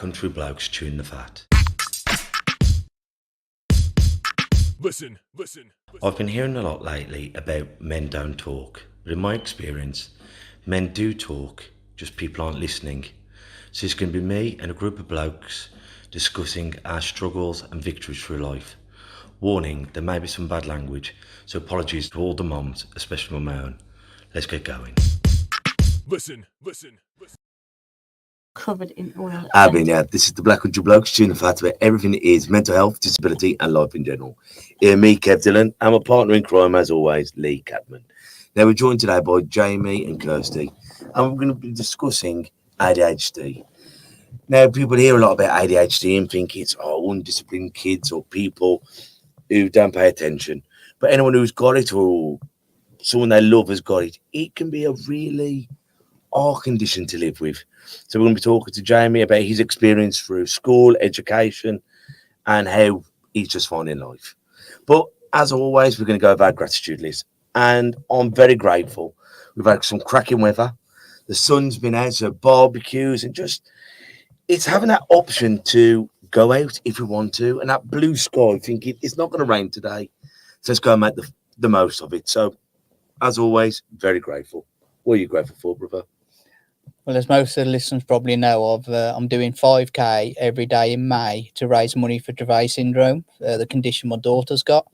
Country Blokes chewing the fat. Listen. I've been hearing a lot lately about men don't talk, but in my experience, men do talk, just people aren't listening. So it's going to be me and a group of blokes discussing our struggles and victories through life. Warning, there may be some bad language, so apologies to all the moms, especially my own. Let's get going. Listen. Covered in oil. This is the Black Country Blokes chewing the fat about everything that is mental health, disability, and life in general. Here, me, Kev Dillon, and my partner in crime, as always, Lee Cadman. Now, we're joined today by Jamie and Kirsty, and we're going to be discussing ADHD. Now, people hear a lot about ADHD and think it's undisciplined kids or people who don't pay attention. But anyone who's got it or someone they love has got it, it can be a really hard condition to live with. So we're going to be talking to Jamie about his experience through school, education, and how he's just finding life. But as always, we're going to go over our gratitude list. And I'm very grateful. We've had some cracking weather. The sun's been out, so barbecues, and just it's having that option to go out if we want to, and that blue sky, thinking it's not going to rain today. So let's go and make the most of it. So, as always, very grateful. What are you grateful for, brother? Well, as most of the listeners probably know of, I'm doing 5K every day in May to raise money for Dravet syndrome, the condition my daughter's got.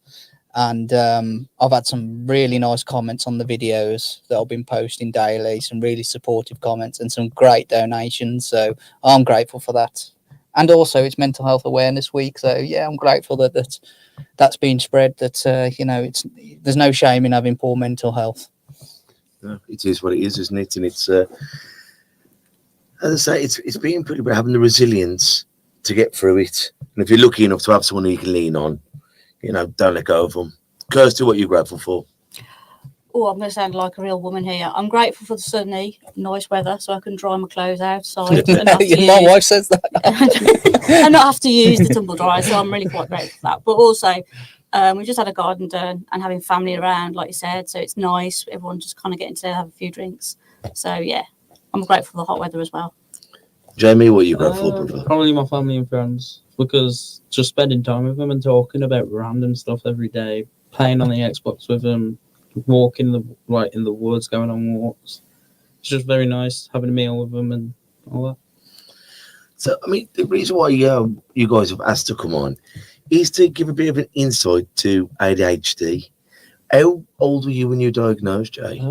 And I've had some really nice comments on the videos that I've been posting daily, some really supportive comments and some great donations. So I'm grateful for that. And also it's Mental Health Awareness Week. So, yeah, I'm grateful that's been spread, that, there's no shame in having poor mental health. No, it is what it is, isn't it? And it's... as I say, it's being pretty about having the resilience to get through it. And if you're lucky enough to have someone who you can lean on, don't let go of them. Kirsty, what are you grateful for? Oh, I'm going to sound like a real woman here. I'm grateful for the sunny, nice weather, so I can dry my clothes outside. My wife says that. And not have to use the tumble dryer, so I'm really quite grateful for that. But also, we just had a garden done and having family around, like you said, so it's nice. Everyone just kind of getting to have a few drinks. So, yeah. I'm grateful for the hot weather as well. Jamie, what are you grateful for, brother? Probably my family and friends, because just spending time with them and talking about random stuff every day, playing on the Xbox with them, walking in the woods, going on walks. It's just very nice having a meal with them and all that. So, the reason why you guys have asked to come on is to give a bit of an insight to ADHD. How old were you when you were diagnosed, Jay?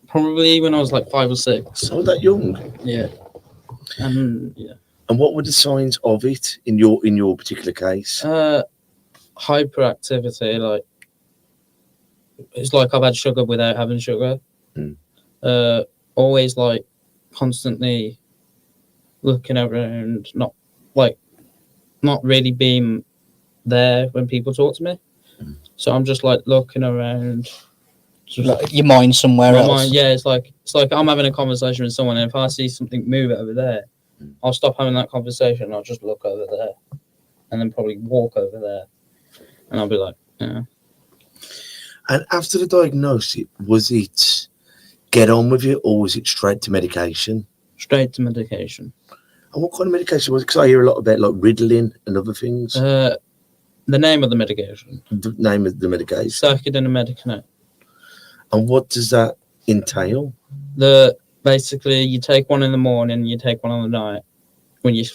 Probably when I was like 5 or 6. Oh, that young? Yeah. Yeah. And what were the signs of it in your particular case? Hyperactivity, like it's like I've had sugar without having sugar. Always like constantly looking around, not really being there when people talk to me. So I'm just like looking around. Like your mind somewhere else. It's like I'm having a conversation with someone, and if I see something move over there, I'll stop having that conversation and I'll just look over there and then probably walk over there and I'll be like, yeah. And after the diagnosis, was it get on with it or was it straight to medication? Straight to medication. And what kind of medication was it? Because I hear a lot about like Ritalin and other things. The name of the medication. The name of the medication. Circuit and Medicanet. And what does that entail? Basically, you take one in the morning, you take one on the night when you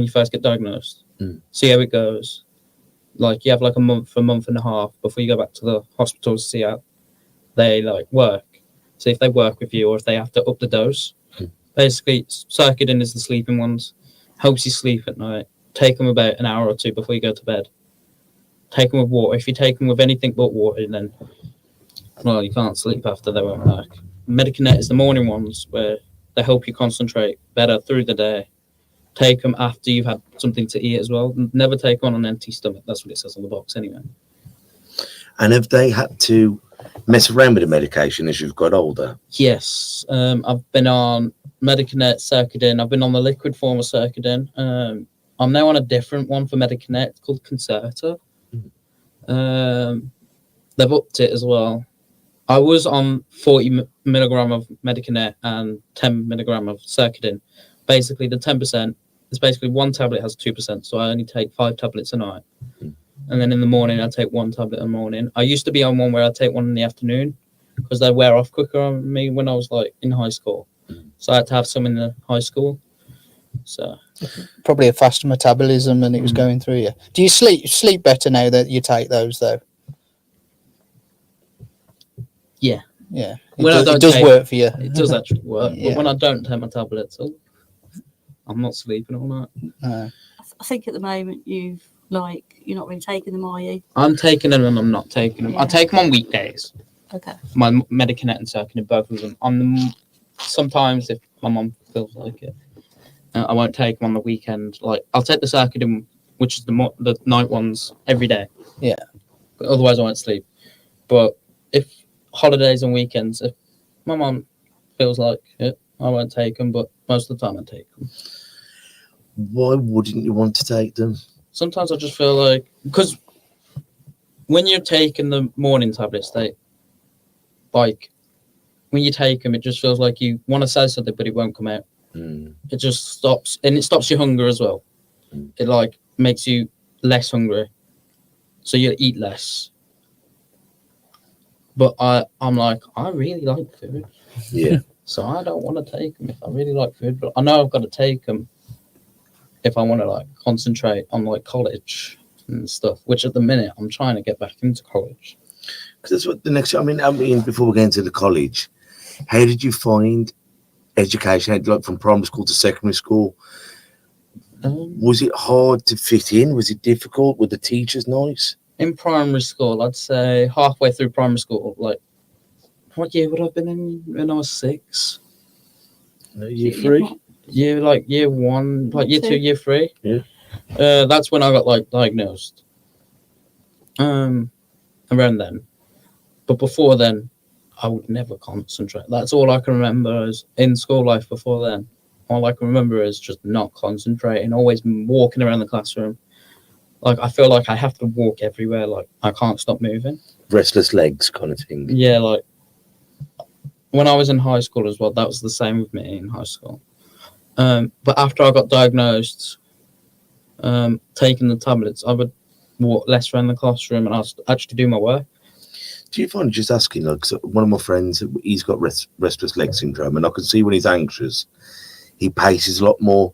first get diagnosed. See how it goes. Like you have like a month and a half before you go back to the hospital to see how they work. See if they work with you or if they have to up the dose. Basically, Circuit is the sleeping ones. Helps you sleep at night. Take them about an hour or two before you go to bed. Take them with water. If you take them with anything but water, then you can't sleep after, they won't work. Medicanet is the morning ones where they help you concentrate better through the day. Take them after you've had something to eat as well. Never take one on an empty stomach. That's what it says on the box anyway. And have they had to mess around with the medication as you've got older? Yes. I've been on Medicanet, Circuit. I've been on the liquid form of Circuit. I'm now on a different one for Medicanet. It's called Concerta. They've upped it as well. I was on 40 milligram of Medicanet and 10 milligram of Circuit. basically the 10% is basically one tablet has 2%. So I only take 5 tablets a night. And then in the morning, I take 1 tablet in the morning. I used to be on one where I take 1 in the afternoon because they wear off quicker on me when I was like in high school. So I had to have some in the high school. So Probably a faster metabolism and it was going through you. Do you sleep better now that you take those though? Yeah. Yeah. When I don't it does take- work for you. it does actually work. Yeah. But when I don't take my tablets, I'm not sleeping all night. I think at the moment you're not really taking them, are you? I'm taking them and I'm not taking them. I Yeah. take them on weekdays. Okay. My Medicanet and Circuit, both of them. Sometimes if my mum feels like it, I won't take them on the weekend. Like I'll take the Circuit, which is the night ones, every day. Yeah. But otherwise, I won't sleep. But if holidays and weekends, if my mum feels like it, I won't take them. But most of the time, I take them. Why wouldn't you want to take them? Sometimes I just feel like, because when you're taking the morning tablets, when you take them, it just feels like you want to say something, but it won't come out. It just stops, and it stops your hunger as well. It like makes you less hungry, so you eat less. But I'm like, I really like food. Yeah. So I don't want to take them if I really like food, but I know I've got to take them if I want to like concentrate on like college and stuff, which at the minute I'm trying to get back into college. Because that's what the next. I mean, before we get into the college, how did you find education? Like from primary school to secondary school, was it hard to fit in? Was it difficult? Were the teachers nice? In primary school, I'd say halfway through primary school, like what year would I have been in when I was 6? Year 3. Year 1, like year 2, year 3. Yeah. That's when I got like diagnosed. Around then, but before then, I would never concentrate. That's all I can remember is in school life. Before then, all I can remember is just not concentrating, always walking around the classroom. Like I feel like I have to walk everywhere. Like I can't stop moving. Restless legs kind of thing. Yeah, like when I was in high school as well, that was the same with me in high school. But after I got diagnosed, taking the tablets, I would walk less around the classroom and I was actually do my work. Do you find, just asking, like, so one of my friends, he's got restless leg syndrome, and I can see when he's anxious, he paces a lot more.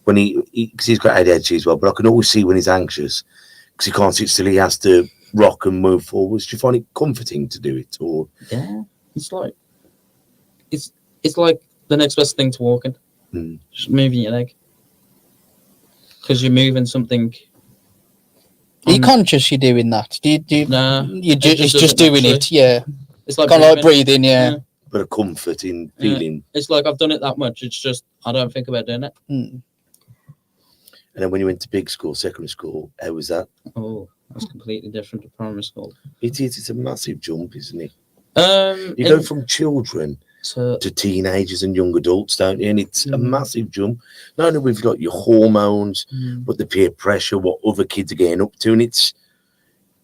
When because he's got ADHD as well, but I can always see when he's anxious because he can't sit still. He has to rock and move forwards. Do you find it comforting to do it, or? Yeah, it's like the next best thing to walking. Just moving your leg because you're moving something. Are you conscious you're doing that? Do you Nah, it's just doing naturally. it, yeah. It's like Kind of like breathing, yeah. But a comfort in feeling. It's like I've done it that much. It's just I don't think about doing it. And then when you went to big school, secondary school, how was that? Oh, that's completely different to primary school. It is. It's a massive jump, isn't it? You You go from children to teenagers and young adults, don't you? And it's a massive jump. Not only we've got your hormones, but the peer pressure, what other kids are getting up to, and it's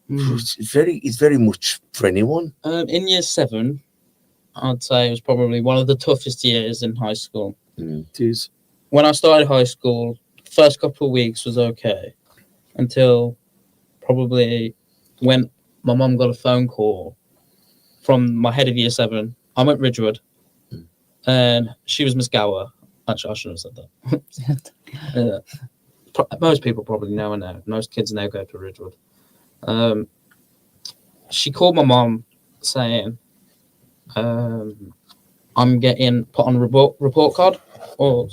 very much for anyone. in year 7, I'd say it was probably one of the toughest years in high school. It is. When I started high school, first couple of weeks was okay until probably when my mum got a phone call from my head of year 7. I'm at Ridgewood and she was Miss Gower. Actually, I shouldn't have said that. Most people probably know her now. Most kids now go to Ridgewood. She called my mum saying, I'm getting put on a report card or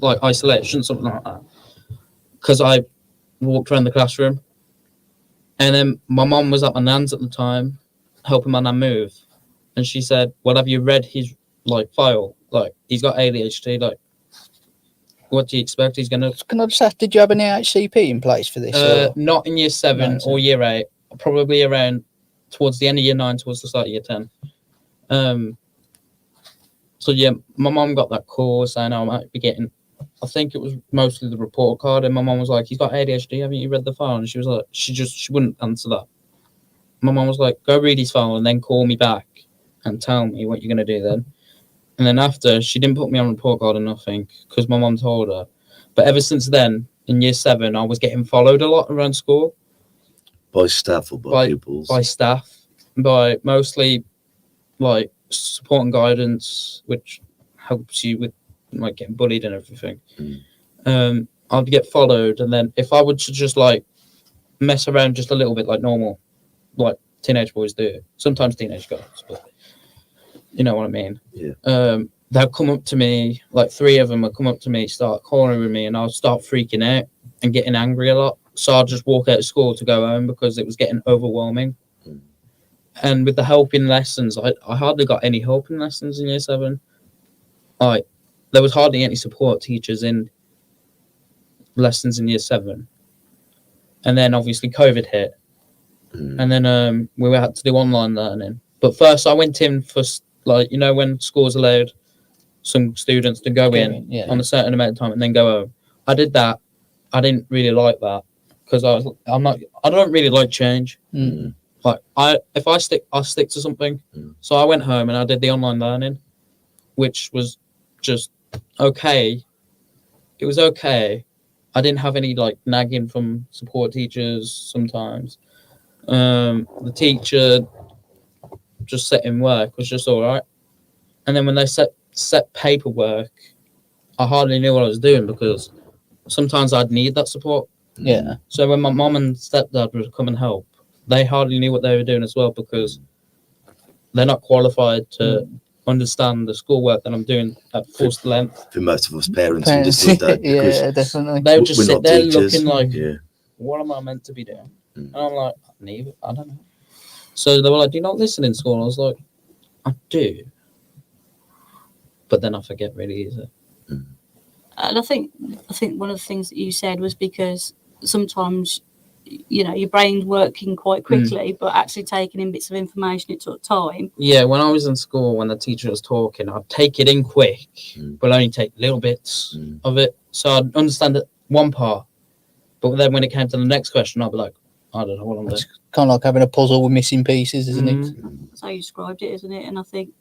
like isolation, something like that. Because I walked around the classroom. And then my mum was at my nan's at the time, helping my nan move. And she said, well, have you read his file? Like, he's got ADHD. Like, what do you expect? He's going to... Can I just ask, did you have an HCP in place for this? Not in year 7 or year 8. Probably around towards the end of year 9, towards the start of year 10. So, yeah, my mum got that call saying I might be getting... I think it was mostly the report card. And my mum was like, he's got ADHD. Haven't you read the file? And she was like, she wouldn't answer that. My mum was like, go read his file and then call me back and tell me what you're going to do then. And then after, she didn't put me on report card or nothing because my mum told her. But ever since then, in year 7, I was getting followed a lot around school. By staff or by pupils? By staff. By mostly, like, support and guidance, which helps you with, like, getting bullied and everything. I'd get followed. And then if I would just, like, mess around just a little bit like normal, like teenage boys do. Sometimes teenage girls, but you know what I mean. Yeah. They'll come up to me, like 3 of them will come up to me, start cornering me, and I'll start freaking out and getting angry a lot. So I'll just walk out of school to go home because it was getting overwhelming. And with the help in lessons, I hardly got any help in lessons in year 7. There was hardly any support teachers in lessons in year 7. And then obviously COVID hit. And then we had to do online learning. But first I went in for, like, you know, when schools allowed some students to go in on a certain amount of time and then go home. I did that. I didn't really like that because I don't really like change. Like I stick to something. So I went home and I did the online learning, which was just okay. It was okay. I didn't have any like nagging from support teachers sometimes. The teacher just setting work was just all right. And then when they set paperwork, I hardly knew what I was doing because sometimes I'd need that support. Yeah. So when my mum and stepdad would come and help, they hardly knew what they were doing as well because they're not qualified to understand the schoolwork that I'm doing at full length. For most of us parents understood that. Yeah, definitely. They would just sit there teachers. looking like, what am I meant to be doing? And I'm like, I don't know. So they were like, do you not listen in school? And I was like, I do. But then I forget really easy. And I think one of the things that you said was because sometimes, you know, your brain's working quite quickly, but actually taking in bits of information, it took time. Yeah, when I was in school, when the teacher was talking, I'd take it in quick, but only take little bits of it. So I'd understand it one part, but then when it came to the next question, I'd be like, I don't know what I'm doing. It's kind of like having a puzzle with missing pieces, isn't it? That's how you described it, isn't it? And I think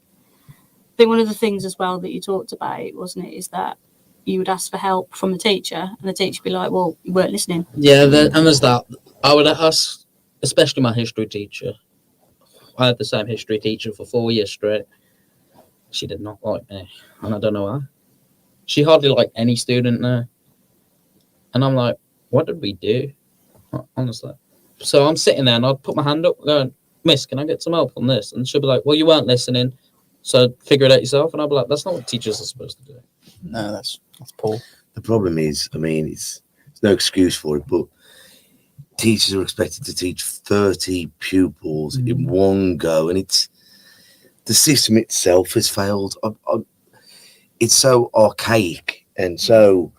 one of the things as well that you talked about, wasn't it, is that you would ask for help from the teacher and the teacher would be like, well, you weren't listening. Yeah, and there's that. I would ask, especially my history teacher. I had the same history teacher for 4 years straight. She did not like me, and I don't know why. She hardly liked any student there. And I'm like, what did we do? Honestly. So I'm sitting there and I'd put my hand up going, Miss, can I get some help on this? And she'll be like, well, you weren't listening, so figure it out yourself. And I'll be like, that's not what teachers are supposed to do. No, that's poor. The problem is, I mean, it's no excuse for it, but teachers are expected to teach 30 pupils in one go, and it's the system itself has failed. It's so archaic and so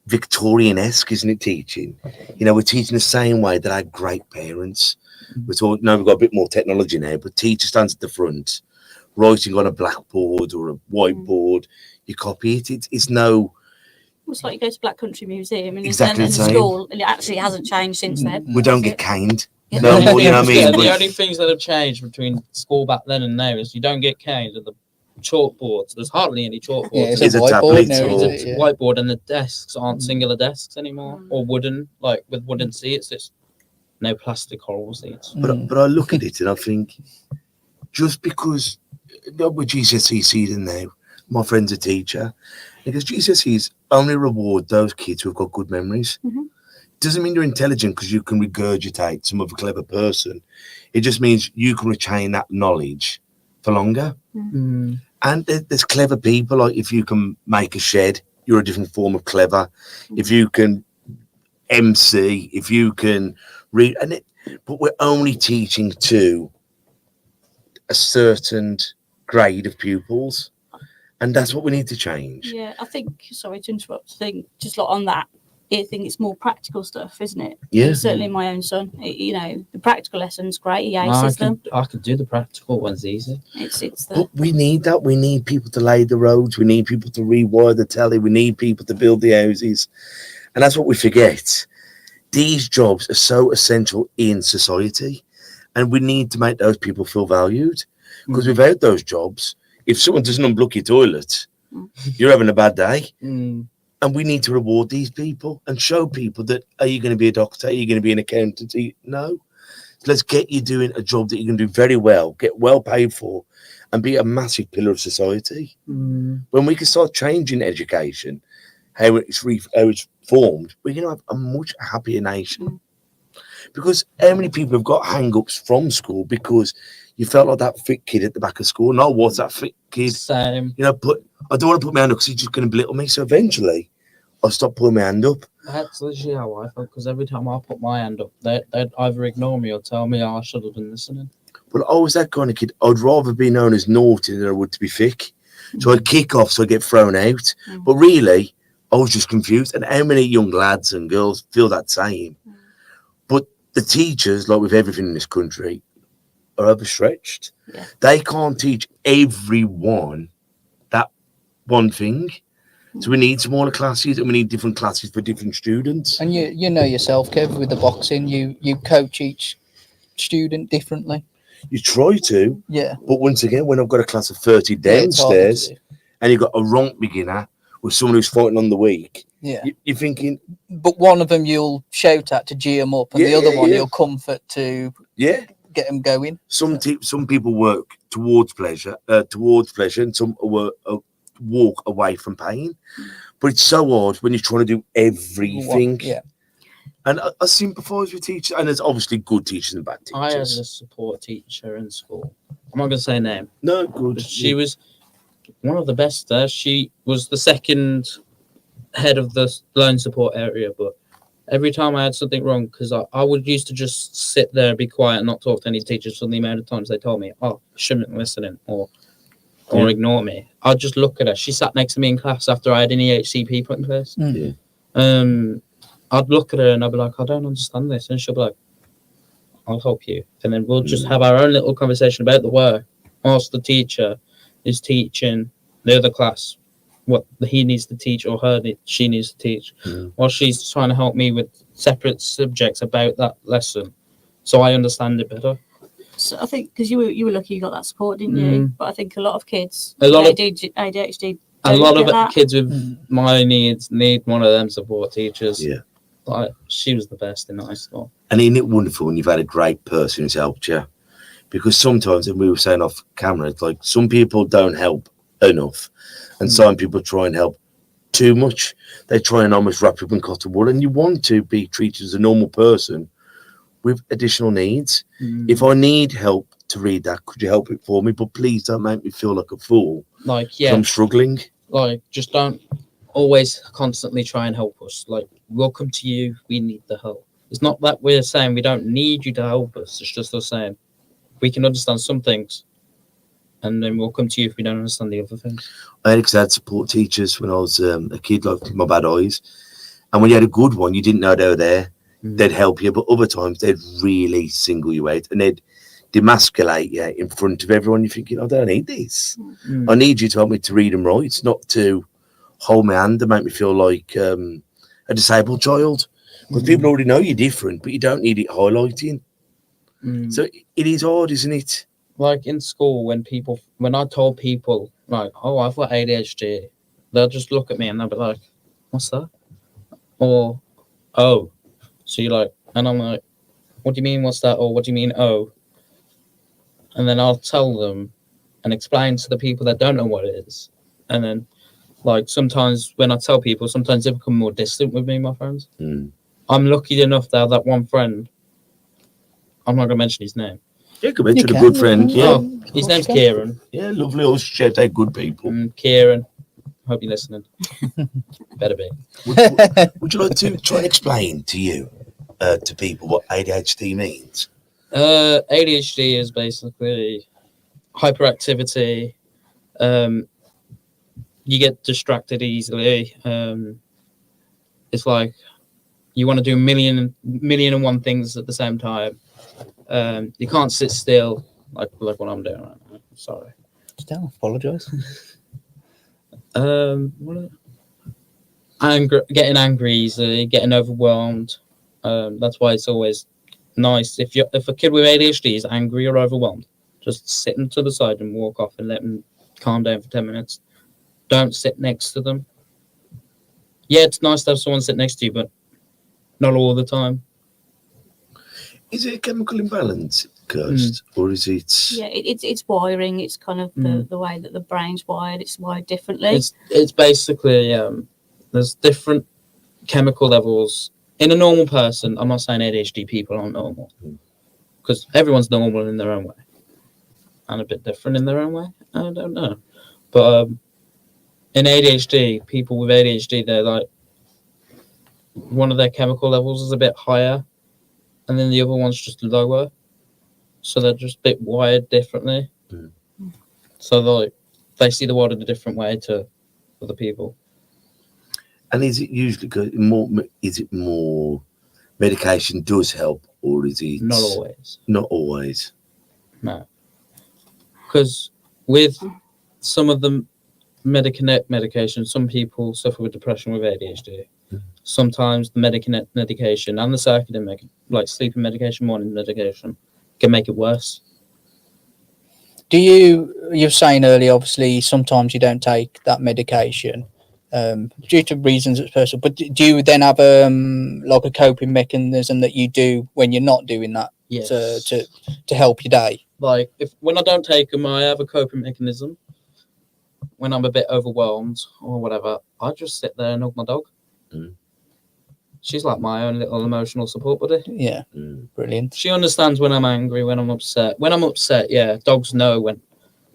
Victorian-esque, isn't it, teaching? You know, we're teaching the same way that our great parents were taught. No, we've got a bit more technology now, but teacher stands at the front, writing on a blackboard or a whiteboard. You copy it. It's no... It's like you go to Black Country Museum and Exactly in school, and it actually hasn't changed since then. We don't get caned. Yeah. No more, you know what I mean? The only things that have changed between school back then and now is you don't get caned at the chalkboards. There's hardly any chalkboards. Yeah, It's it's a a whiteboard tablet now, or- isn't it? Yeah. Whiteboard, and the desks aren't singular desks anymore, or wooden, like with wooden seats. It's no plastic horrible seats. But I look at it and I think, just because with GCSEs in now, my friend's a teacher, because GCSEs only reward those kids who've got good memories. Doesn't mean you're intelligent because you can regurgitate some of a clever person. It just means you can retain that knowledge for longer. And there's clever people, like if you can make a shed, you're a different form of clever. If you can MC, if you can read, but we're only teaching to a certain grade of pupils, and that's what we need to change. Yeah, I think, sorry to interrupt, I think just like on that, I think it's more practical stuff, isn't it? Yeah. Certainly my own son, you know, the practical lessons, great, he aces them. I could do the practical ones easy. It's the... But we need that. We need people to lay the roads. We need people to rewire the telly. We need people to build the houses. And that's what we forget. These jobs are so essential in society, and we need to make those people feel valued, because without those jobs, if someone doesn't unblock your toilet, you're having a bad day. Mm. And we need to reward these people and show people that, are you going to be a doctor? Are you going to be an accountant? No. Let's get you doing a job that you can do very well, get well paid for, and be a massive pillar of society. Mm. When we can start changing education, how it's formed, we're going to have a much happier nation. Because how many people have got hang-ups from school because you felt like that fit kid at the back of school? No, what's that fit kid? Same. You know, but I don't want to put my hand up because he's just going to belittle me. So eventually, I'll stop putting my hand up. That's literally how I felt, because every time I put my hand up, they'd either ignore me or tell me I should have been listening. But I was that kind of kid. I'd rather be known as naughty than I would to be thick. So I'd kick off, so I'd get thrown out. But really, I was just confused. And how many young lads and girls feel that same? But the teachers, like with everything in this country, are overstretched. Yeah. They can't teach everyone that one thing. So we need smaller classes and we need different classes for different students. And you know yourself, Kev, with the boxing, you coach each student differently. You try to, Yeah. but once again, when I've got a class of 30 Yeah, it's harder to downstairs do. and you've got a romp beginner with someone who's fighting on the week, Yeah. you're thinking, But one of them you'll shout at to G them up, and the Yeah, other yeah, one yeah. you'll comfort to yeah. get them going. Some people work towards pleasure, and some walk away from pain. But it's so hard when you're trying to do everything. Yeah. And I sympathise with teachers, and there's obviously good teachers and bad I had a teachers. support teacher in school. I'm not going to say her name. No, good. But she was one of the best there. She was the second head of the learning support area, but every time I had something wrong, because I would used to just sit there, be quiet, and not talk to any teachers for the amount of times they told me, oh, I shouldn't be listening, or ignore me. I'd just look at her. She sat next to me in class after I had an EHCP put in place. Mm. I'd look at her and I'd be like, I don't understand this. And she'll be like, I'll help you. And then we'll just have our own little conversation about the work. Whilst the teacher is teaching the other class what he needs to teach or she needs to teach. While she's trying to help me with separate subjects about that lesson. So I understand it better. So I think because you were lucky you got that support, didn't you? But I think a lot of kids, ADHD, a lot of that. kids with my needs need one of them support teachers. Yeah. Like, she was the best in high school. And isn't it wonderful when you've had a great person who's helped you? Because sometimes, and we were saying off camera, it's like some people don't help enough, and some people try and help too much. They try and almost wrap up in cotton wool, and you want to be treated as a normal person with additional needs. If I need help to read that, could you help it for me? But please don't make me feel like a fool. Like, yeah, I'm struggling. like, just don't always constantly try and help us. Like, we'll come to you, we need the help. It's not that we're saying we don't need you to help us. It's just us saying we can understand some things, and then we'll come to you if we don't understand the other things. I had support teachers when I was a kid, like my bad eyes. And when you had a good one, you didn't know they were there. They'd help you, but other times they'd really single you out and they'd demasculate you in front of everyone. You're thinking, I don't need this. I need you to help me to read and write. It's not to hold my hand and make me feel like a disabled child. Because people already know you're different, but you don't need it highlighting. So it is hard, isn't it? Like in school, when I told people, like, oh, I've got ADHD, they'll just look at me and they'll be like, what's that? Or, oh. So you're like, and I'm like, what do you mean, what's that? Or what do you mean, oh? And then I'll tell them and explain to the people that don't know what it is. And then, like, sometimes when I tell people, sometimes they become more distant with me, my friends. I'm lucky enough to have that one friend. I'm not going to mention his name. Yeah, could mention a good friend. Yeah. Oh, his name's Kieran. Yeah, lovely. Always shout out good people. Kieran, hope you're listening. Better be. Would you like to try and explain to people what ADHD means? ADHD is basically hyperactivity. You get distracted easily. It's like you want to do a million and one things at the same time. You can't sit still like what I'm doing right now. Sorry. Don't apologise. Getting angry easily, getting overwhelmed. That's why it's always nice if a kid with ADHD is angry or overwhelmed, just sit him to the side and walk off and let him calm down for 10 minutes. Don't sit next to them. Yeah, it's nice to have someone sit next to you, but not all the time. Is it a chemical imbalance, Kirst, or is it? Yeah, it's wiring. It's kind of the way that the brain's wired. It's wired differently. It's basically there's different chemical levels in a normal person. I'm not saying ADHD people aren't normal, because everyone's normal in their own way, and a bit different in their own way. I don't know, but in ADHD, people with ADHD, they're like, one of their chemical levels is a bit higher, and then the other one's just lower. So they're just a bit wired differently. So they see the world in a different way to other people. And is it usually more? Is it more medication does help, or is it Not always. Not always. No. Because with some of the medication, some people suffer with depression with ADHD. Sometimes the medication and the circadian, like sleeping medication, morning medication, can make it worse. You're saying earlier, obviously, sometimes you don't take that medication due to reasons it's personal, but do you then have like a coping mechanism that you do when you're not doing that? Yes. To help your day? Like when I don't take them, I have a coping mechanism. When I'm a bit overwhelmed or whatever, I just sit there and hug my dog. She's like my own little emotional support buddy. Yeah, brilliant. She understands when I'm angry, when I'm upset. When I'm upset, yeah, dogs know when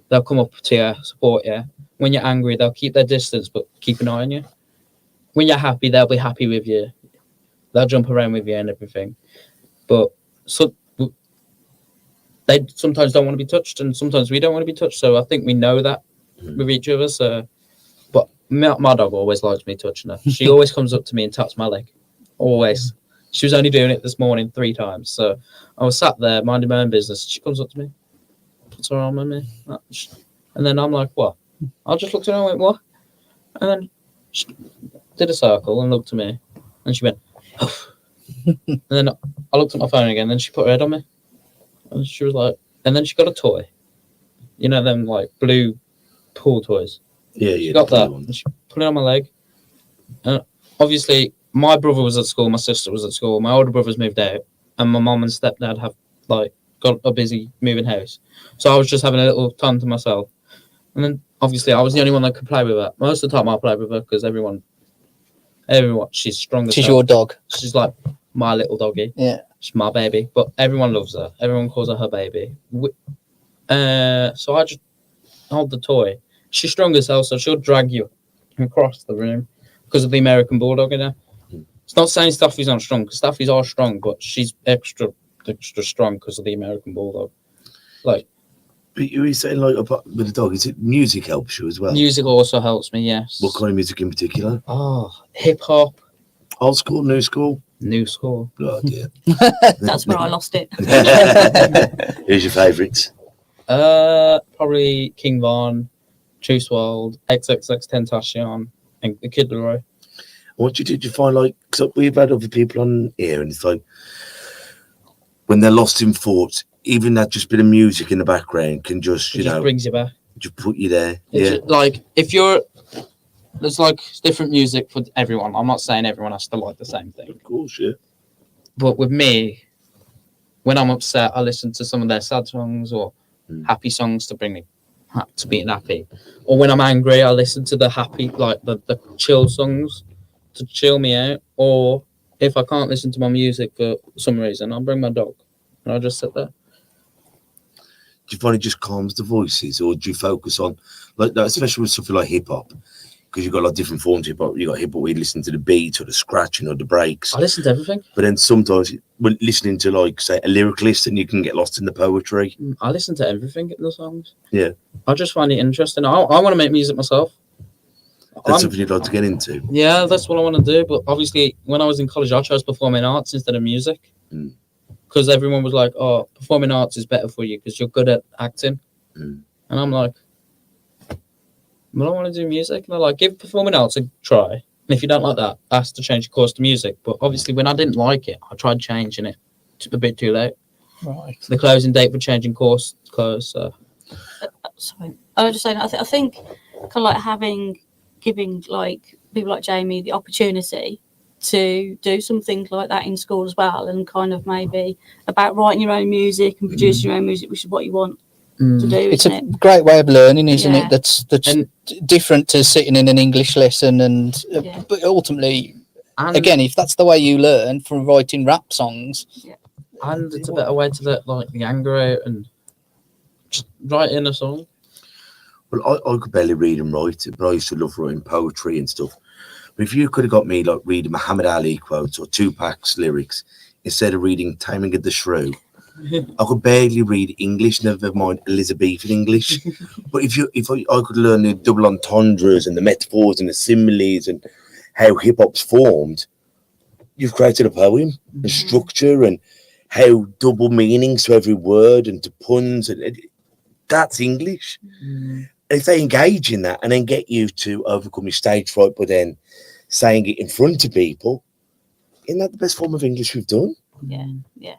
they'll come up to you, support you. When you're angry, they'll keep their distance, but keep an eye on you. When you're happy, they'll be happy with you. They'll jump around with you and everything. But so they sometimes don't want to be touched, and sometimes we don't want to be touched. So I think we know that with each other. So, but my dog always likes me touching her. She always comes up to me and taps my leg. Always. She was only doing it this morning 3 times. So I was sat there minding my own business. She comes up to me, puts her arm on me, and then I'm like, what? I just looked at her and went, what? And then she did a circle and looked at me, and she went, oof. And then I looked at my phone again, and then she put her head on me, and she was like, and then she got a toy. You know them like blue pool toys? Yeah, She got that, and she put it on my leg. And obviously, my brother was at school, my sister was at school, my older brother's moved out, and my mum and stepdad have like got a busy moving house. So I was just having a little time to myself. And then obviously I was the only one that could play with her. Most of the time I play with her because everyone, she's strong as She's hell. your dog. She's like my little doggy. Yeah. She's my baby, but everyone loves her. Everyone calls her baby. So I just hold the toy. She's strong as hell, so she'll drag you across the room because of the American Bulldog in her. It's not saying Staffy's not strong, because Staffy's are strong, but she's extra strong because of the American Bulldog. Like, but you were saying, like, with the dog, is it music helps you as well? Music also helps me, yes. What kind of music in particular? Oh, hip hop. Old school, new school? New school. Oh, dear. That's where I lost it. Who's your favourites? Probably King Von, Juice WRLD, XXXTentacion, and the Kid Leroy. What did you find, like, cause we've had other people on here, and it's like when they're lost in thoughts, even that just bit of music in the background can just, you know, brings you back. Just put you there. It's like there's like different music for everyone. I'm not saying everyone has to like the same thing. Of course, yeah. But with me, when I'm upset, I listen to some of their sad songs or happy songs to bring me to being happy. Or when I'm angry, I listen to the happy, like the chill songs to chill me out. Or if I can't listen to my music for some reason, I'll bring my dog and I'll just sit there. Do you find it just calms the voices, or do you focus on like that, especially with something like hip hop? Because you've got like different forms of hip hop. You got hip hop where you listen to the beat or the scratching or the breaks. I listen to everything. But then sometimes when listening to, like, say, a lyricalist, and you can get lost in the poetry. I listen to everything in the songs. Yeah. I just find it interesting. I want to make music myself. That's something you'd like to get into. Yeah, that's what I want to do. But obviously, when I was in college, I chose performing arts instead of music. Because everyone was like, oh, performing arts is better for you because you're good at acting. And I'm like, well, I want to do music. And they're like, give performing arts a try. And if you don't like that, ask to change your course to music. But obviously, when I didn't like it, I tried changing it a bit too late. Right. The closing date for changing course closed. So sorry, I was just saying, I think kind of like giving like people like Jamie the opportunity to do something like that in school as well, and kind of maybe about writing your own music and producing your own music, which is what you want to do. It's isn't a it? great way of learning, isn't Yeah. it? That's And- different to sitting in an English lesson, and Yeah. but ultimately, And again, if that's the way you learn from writing rap songs, and it's a better way to let like the anger out and just write in a song. Well, I could barely read and write, but I used to love writing poetry and stuff. But if you could have got me like reading Muhammad Ali quotes or Tupac's lyrics instead of reading Taming of the Shrew, I could barely read English, never mind Elizabethan English. But if I could learn the double entendres and the metaphors and the similes and how hip hop's formed, you've created a poem and structure and how double meanings to every word and to puns, and that's English. If they engage in that and then get you to overcome your stage fright, but then saying it in front of people, isn't that the best form of English we've done? Yeah.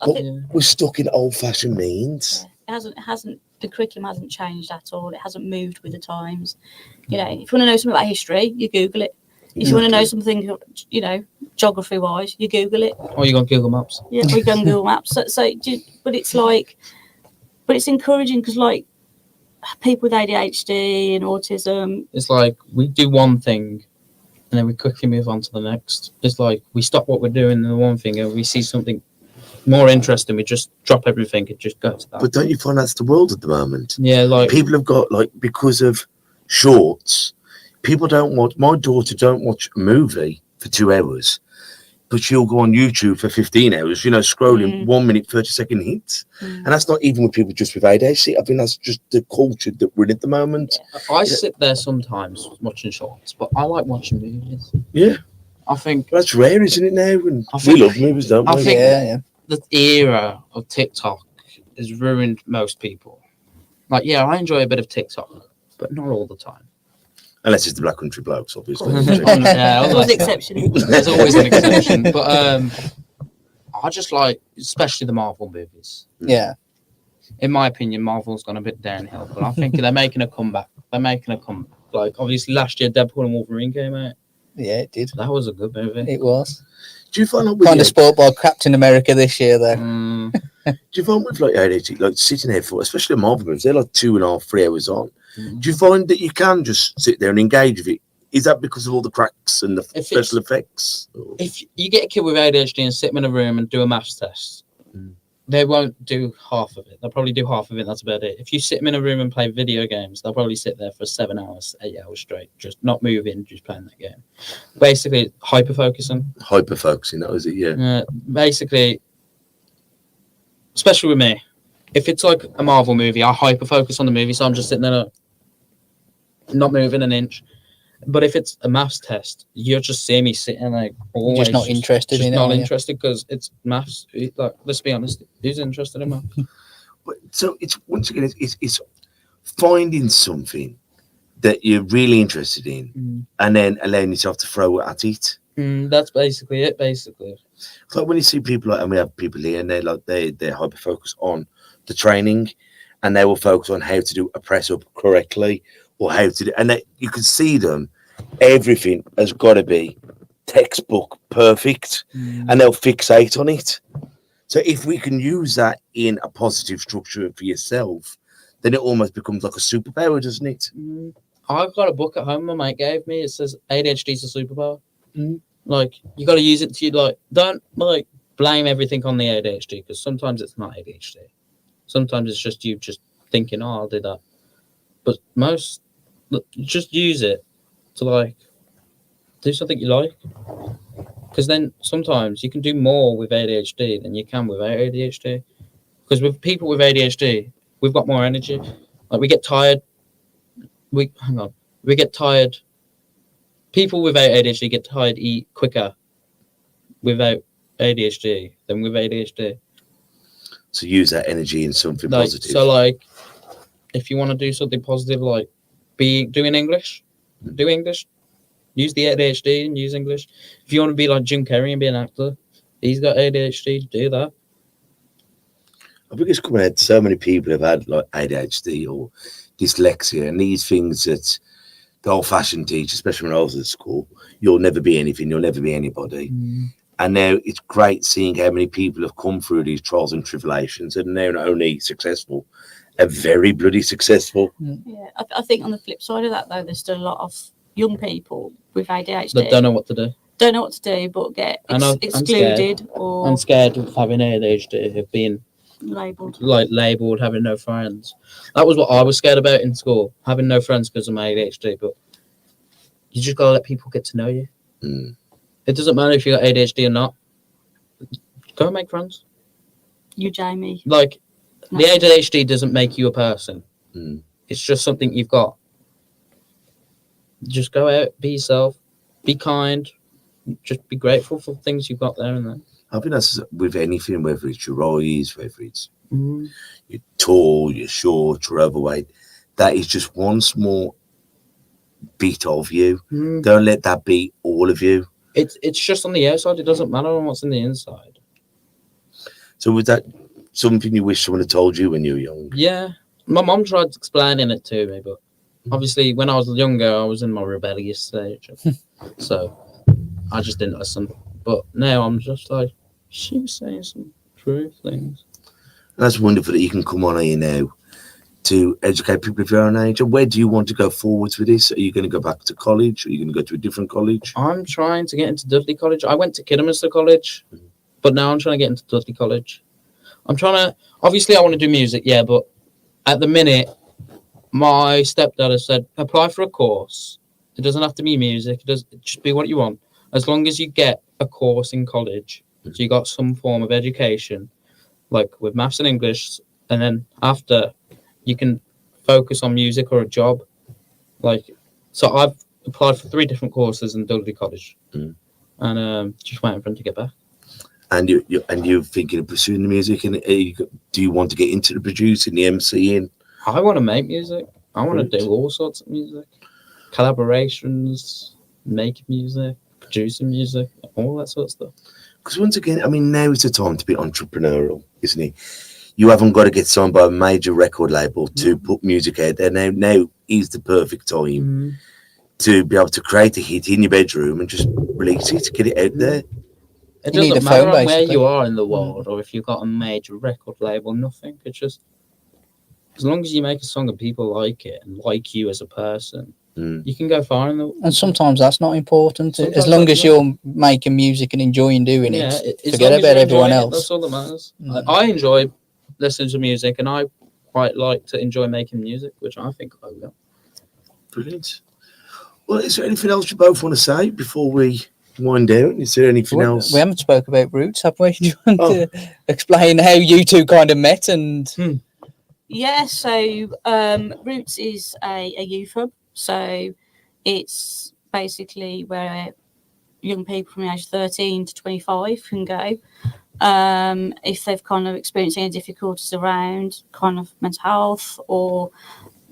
I But think we're stuck in old-fashioned means. it hasn't. The curriculum hasn't changed at all. It hasn't moved with the times. You know, if you want to know something about history, you Google it. If you want to know something, you know, geography-wise, you Google it. Or you got Google Maps. Yeah, we go on Google Maps. But it's like, but it's encouraging because like people with ADHD and autism, It's like we do one thing and then we quickly move on to the next. It's like we stop what we're doing in the one thing and we see something more interesting, we just drop everything and just go to that. But don't you find that's the world at the moment? Yeah, like People have got, like, because of shorts, people don't watch, my daughter don't watch a movie for 2 hours, but she'll go on YouTube for 15 hours, you know, scrolling 1 minute, 30-second hits. And that's not even with people just with ADHD. I think that's just the culture that we're in at the moment. I sit there sometimes watching shorts, but I like watching movies. Yeah. I think That's rare, isn't it, now? And I we think- love movies, don't I we? think- yeah. the era of TikTok has ruined most people. Like, yeah, I enjoy a bit of TikTok, but not all the time. Unless it's the Black Country Blokes, obviously. Yeah, there's always an exception. There's always an exception, but I just like, especially the Marvel movies. Yeah. In my opinion, Marvel's gone a bit downhill, but I think they're making a comeback. Like, obviously, last year Deadpool and Wolverine came out. Yeah, it did. That was a good movie. It was. Do you find out with Kind you- of spoiled by Captain America this year, though. Do you find with like ADHD, like sitting there for, especially Marvel movies, they're like 2.5, 3 hours on. Do you find that you can just sit there and engage with it? Is that because of all the cracks and the If special effects? Or- If you get a kid with ADHD and sit them in a room and do a maths test, they won't do half of it. They'll probably do half of it. That's about it. If you sit them in a room and play video games, they'll probably sit there for 7 hours, 8 hours straight, just not moving, just playing that game. Basically, hyper focusing. Hyper focusing, that was it, yeah. Basically, especially with me, if it's like a Marvel movie, I hyper focus on the movie, so I'm just sitting there, not moving an inch. But if it's a maths test, you'll just see me sitting like always Just not interested in it, Not are you? interested because it's maths. Like, let's be honest, who's interested in maths? But so it's once again, it's finding something that you're really interested in and then allowing yourself to throw at it. That's basically it. Basically, It's like when you see people like, and we have people here, and they're like they're hyper focused on the training, and they will focus on how to do a press up correctly or how to do, and you can see them. Everything has got to be textbook perfect, and they'll fixate on it. So if we can use that in a positive structure for yourself, then it almost becomes like a superpower, doesn't it? I've got a book at home my mate gave me. It says ADHD is a superpower. Like, you got to use it to, like, don't like blame everything on the ADHD, because sometimes it's not ADHD. Sometimes it's just you just thinking, oh, I'll do that. But just use it to, like, do something you like. Because then sometimes you can do more with ADHD than you can without ADHD. Because with people with ADHD, we've got more energy. Like, we get tired. We get tired. People without ADHD get tired quicker without ADHD than with ADHD. So use that energy in something Like, positive. so, like, if you want to do something positive, like doing English, do English. Use the ADHD and use English. If you want to be like Jim Carrey and be an actor, he's got ADHD, do that. I think it's coming out. So many people have had like ADHD or dyslexia and these things that the old-fashioned teacher, especially when I was at school, you'll never be anything, you'll never be anybody. And now it's great seeing how many people have come through these trials and tribulations and now not only successful, are very bloody successful. Yeah, I think on the flip side of that, though, there's still a lot of young people with ADHD That don't know what to do. don't know what to do, but get I know, I'm excluded or I'm scared of having ADHD, of being labelled. labelled, having no friends. That was what I was scared about in school, having no friends because of my ADHD. But you just gotta let people get to know you. It doesn't matter if you got ADHD or not. Go and make friends. You, Jamie. Like, the ADHD doesn't make you a person. It's just something you've got. Just go out, be yourself, be kind, just be grateful for things you've got there and then. I think that's with anything, whether it's your eyes, whether it's you're tall, you're short, you're overweight. That is just one small bit of you. Don't let that be all of you. It's just on the outside. It doesn't matter what's in the inside. So was that something you wish someone had told you when you were young? Yeah. My mum tried explaining it to me, but obviously when I was younger, I was in my rebellious stage. So I just didn't listen. But now I'm just like, she was saying some true things. That's wonderful that you can come on here now to educate people of your own age. And where do you want to go forwards with this? Are you going to go back to college? Are you going to go to a different college? I'm trying to get into Dudley College. I went to Kidderminster College, but now I'm trying to get into Dudley College. I'm trying to, obviously I want to do music, yeah, but at the minute, my stepdad has said, apply for a course. It doesn't have to be music. It just be what you want. As long as you get a course in college, so you got some form of education, like with maths and English, and then after you can focus on music or a job. Like, so I've applied for 3 different courses in Dudley College, and just waiting for him to get back. And you're thinking of pursuing the music, and do you want to get into the producing, the MCing? I want to make music. I want to do all sorts of music, collaborations, making music, producing music, all that sort of stuff. Because once again, I mean, now is the time to be entrepreneurial, isn't it? You haven't got to get signed by a major record label to put music out there. Now is the perfect time to be able to create a hit in your bedroom and just release it, get it out there. It doesn't matter where you are in the world or if you've got a major record label, nothing. It's just, as long as you make a song and people like it and like you as a person, you can go far in the world. And sometimes that's not important. As long as you're making music and enjoying doing it, forget about everyone else. That's all that matters. I enjoy listening to music, and I quite like to enjoy making music, which I think I will. Brilliant. Well, is there anything else you both want to say before we wind down? Is there anything else? We haven't spoke about Roots, have we? Do you want to explain how you two kind of met? And Yeah, so Roots is a youth hub. So it's basically where young people from the age 13 to 25 can go if they've kind of experienced any difficulties around kind of mental health or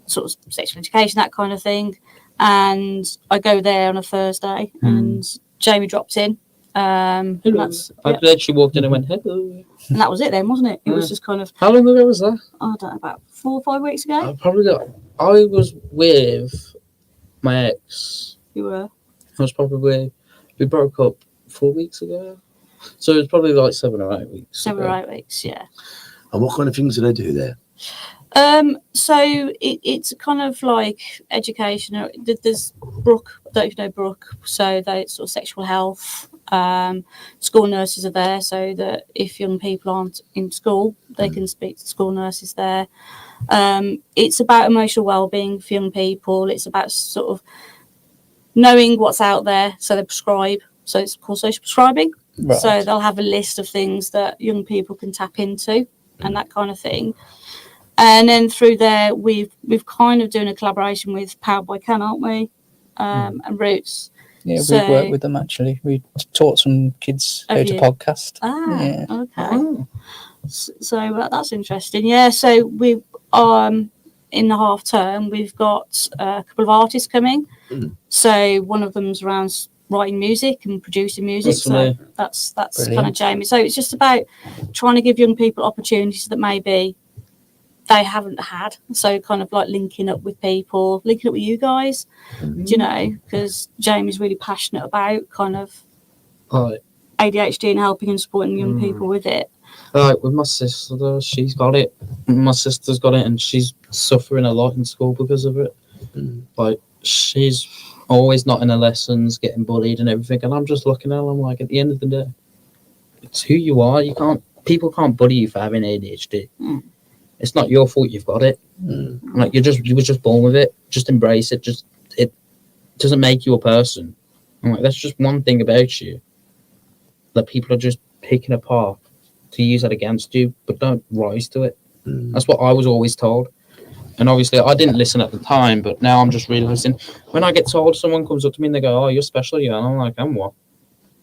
sort of sexual education, that kind of thing. And I go there on a Thursday, and Jamie dropped in. Hello. I literally walked in and went, hello. And that was it then, wasn't it? It was just kind of... How long ago was that? I don't know, about 4 or 5 weeks ago. I was with my ex. You were? We broke up 4 weeks ago. So it was probably like 7 or 8 weeks. 7 or 8 weeks, yeah. And what kind of things do they do there? So it's kind of like education. There's Brooke, I don't know if you know Brooke, so they sort of sexual health. School nurses are there so that if young people aren't in school, they can speak to school nurses there. It's about emotional well-being for young people. It's about sort of knowing what's out there, so they prescribe. So it's called social prescribing. Right. So they'll have a list of things that young people can tap into and that kind of thing. And then through there, we've kind of doing a collaboration with Powered by Can, aren't we? And Roots. Yeah, we've worked with them actually. We taught some kids how to podcast. Yeah. Okay. So that's interesting. Yeah. So we in the half term we've got a couple of artists coming. So one of them's around writing music and producing music. That's kind of Jamie. So it's just about trying to give young people opportunities that maybe they haven't had. So kind of like linking up with people, linking up with you guys, do you know, because Jamie's really passionate about kind of Like, ADHD and helping and supporting young people with it. like with my sister, though, she's got it. My sister's got it, and she's suffering a lot in school because of it. Like, she's always not in her lessons, getting bullied and everything. And I'm just looking at her, I'm like, at the end of the day, it's who you are. People can't bully you for having ADHD. It's not your fault you've got it. Like, you were just born with it. Just embrace it. It doesn't make you a person. I'm like, that's just one thing about you that people are just picking apart to use that against you, but don't rise to it. That's what I was always told. And obviously I didn't listen at the time, but now I'm just realizing when I get told, someone comes up to me and they go, "Oh, you're special, you," and I'm like, "I'm what?"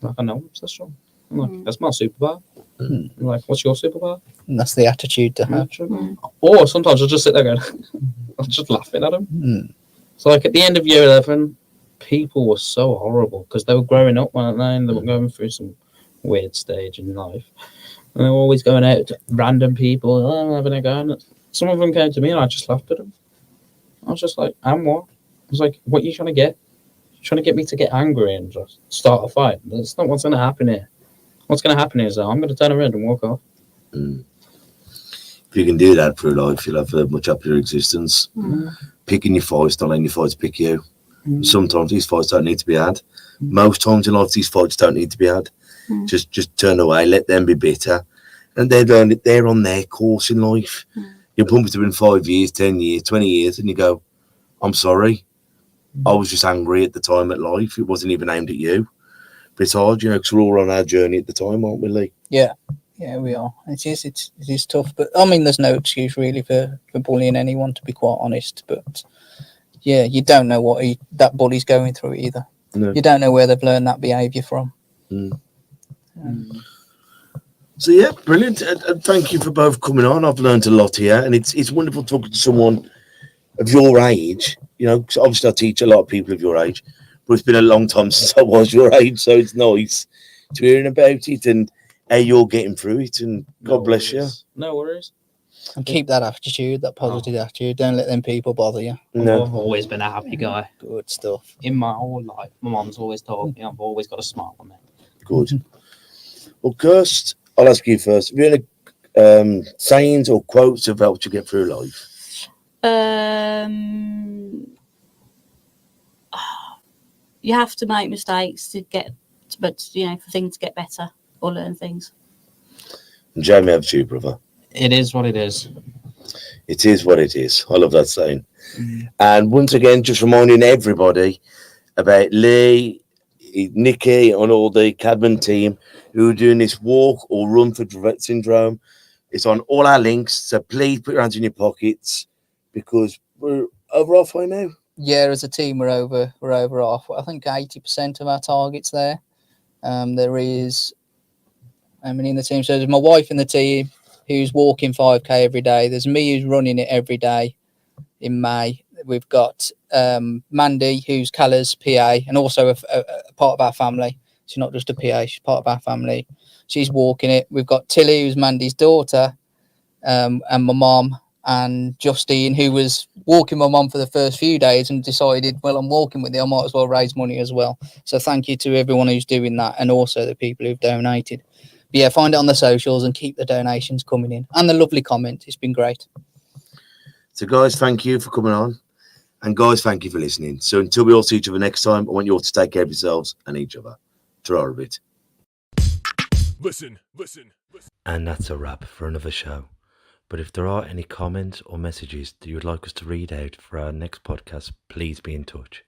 I'm like, "I know I'm special." I'm like, "That's my superpower." I'm like, "What's your superpower?" And that's the attitude to have. Or sometimes I'll just sit there going, I'm just laughing at them. So like at the end of year 11, people were so horrible because they were growing up, weren't they? And they were going through some weird stage in life. And they were always going out to random people, having a go. And some of them came to me and I just laughed at them. I was just like, "And what?" I was like, "What are you trying to get? You're trying to get me to get angry and just start a fight? That's not what's going to happen here. What's going to happen is I'm going to turn around and walk off." If you can do that through life, you'll have a much happier existence. Picking your fights, don't letting your fights pick you. Sometimes these fights don't need to be had. Most times in life, these fights don't need to be had. Just turn away, let them be bitter. And they're on their course in life. You bump into them in 5 years, 10 years, 20 years, and you go, "I'm sorry. I was just angry at the time at life. It wasn't even aimed at you." But it's hard, because we're all on our journey at the time, aren't we, Lee? Yeah, we are. It is tough, but I mean, there's no excuse really for bullying anyone, to be quite honest. But yeah, you don't know what that bully's going through either. No. You don't know where they've learned that behaviour from. So yeah, brilliant. And thank you for both coming on. I've learned a lot here, and it's wonderful talking to someone of your age. 'Cause obviously I teach a lot of people of your age, but it's been a long time since I was your age, so it's nice to hearing about it and how you're getting through it. And God bless you. No worries. And keep that attitude, that positive attitude. Don't let them people bother you. No. I've always been a happy guy. Good stuff. In my whole life, my mom's always told me I've always got a smile on me. Good. Well, Kirst, I'll ask you first. Have you any sayings or quotes that have helped you get through life? You have to make mistakes to get, but for things to get better or learn things. And Jamie, over to you, brother. It is what it is. It is what it is. I love that saying. And once again, just reminding everybody about Lee, Nikki, and all the Cadman team who are doing this walk or run for Dravet syndrome. It's on all our links. So please put your hands in your pockets because we're over halfway now. Yeah, as a team, we're over half. I think 80% of our targets there. There is, I mean, in the team. So there's my wife in the team who's walking 5K every day. There's me who's running it every day in May. We've got Mandy, who's Calla's PA and also a part of our family. She's not just a PA, she's part of our family. She's walking it. We've got Tilly, who's Mandy's daughter, and my mum, and Justine, who was walking my mum for the first few days and decided, well, I'm walking with you, I might as well raise money as well. So thank you to everyone who's doing that and also the people who've donated. But yeah, find it on the socials and keep the donations coming in and the lovely comments. It's been great. So guys, thank you for coming on. And guys, thank you for listening. So until we all see each other next time, I want you all to take care of yourselves and each other. Ta-ra a bit. Listen. And that's a wrap for another show. But if there are any comments or messages that you would like us to read out for our next podcast, please be in touch.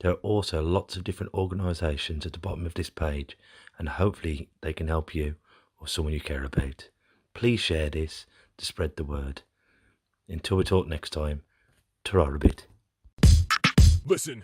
There are also lots of different organisations at the bottom of this page, and hopefully they can help you or someone you care about. Please share this to spread the word. Until we talk next time, ta-ra a bit. Listen.